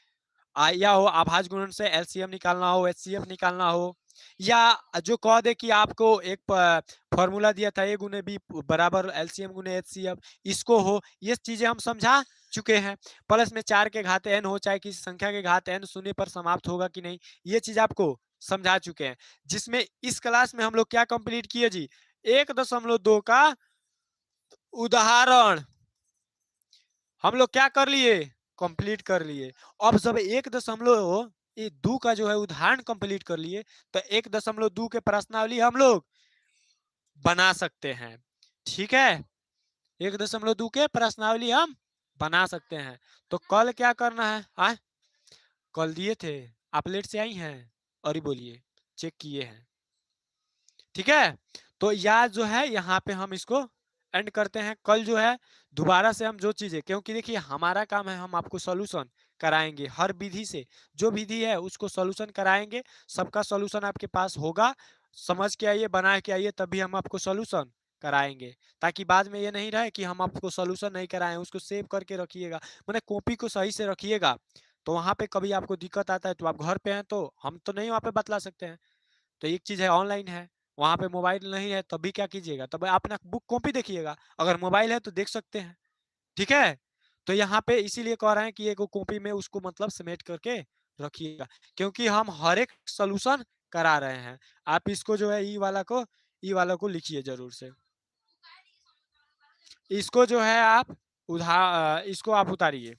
या हो, आभाज्य गुणन से एलसीएम निकालना हो, एचसीएफ निकालना हो, या जो कह दे कि आपको एक फॉर्मूला दिया था ए गुने बी बराबर एलसीएम गुने एचसीएफ, इसको हो, ये चीजें हम समझा चुके हैं। प्लस में 4 के घात n हो, चाहे किसी संख्या के घात n शून्य पर समाप्त होगा कि नहीं, ये चीज आपको समझा चुके हैं। जिसमें इस क्लास में हम लोग क्या कंप्लीट किए जी? 1.2 का उदाहरण हम लोग क्या कर लिए? कंप्लीट कर लिए। अब जब 1.2 का जो है उदाहरण कंप्लीट कर लिए, तो 1.2 के प्रश्नावली हम लोग बना सकते हैं। ठीक है, 1.2 के प्रश्नावली हम बना सकते हैं। तो कल क्या करना है? कल दिए थे, आप लेट से आई हैं और ही बोलिए, चेक किए हैं। ठीक है, तो याद जो है यहाँ पे हम इसको एंड करते हैं। कल जो है दोबारा से हम जो चीजें, क्योंकि देखिए हमारा काम है हम आपको सॉल्यूशन कराएंगे, हर विधि से जो विधि है उसको सॉल्यूशन कराएंगे। सबका सॉल्यूशन आपके पास होगा, समझ के आइए, बना के आइए, तभी हम आपको सॉल्यूशन कराएंगे। ताकि बाद में ये नहीं रहे कि हम आपको सॉल्यूशन नहीं कराएं। उसको सेव करके रखिएगा, मैंने कॉपी को सही से रखिएगा। तो वहां पे कभी आपको दिक्कत आता है तो आप घर पे हैं तो हम तो नहीं वहां पे बतला सकते हैं। तो एक चीज है ऑनलाइन है, वहां पे मोबाइल नहीं है, तब भी क्या कीजिएगा, तब आप अपना बुक कॉपी देखिएगा। अगर मोबाइल है तो देख सकते हैं। ठीक है, तो यहाँ पे इसीलिए कह रहे हैं कि एक कॉपी में उसको मतलब समेट करके रखिएगा, क्योंकि हम हर एक सोल्यूशन करा रहे हैं। आप इसको जो है ई वाला को लिखिए जरूर से। इसको जो है आप इसको आप उतारिए।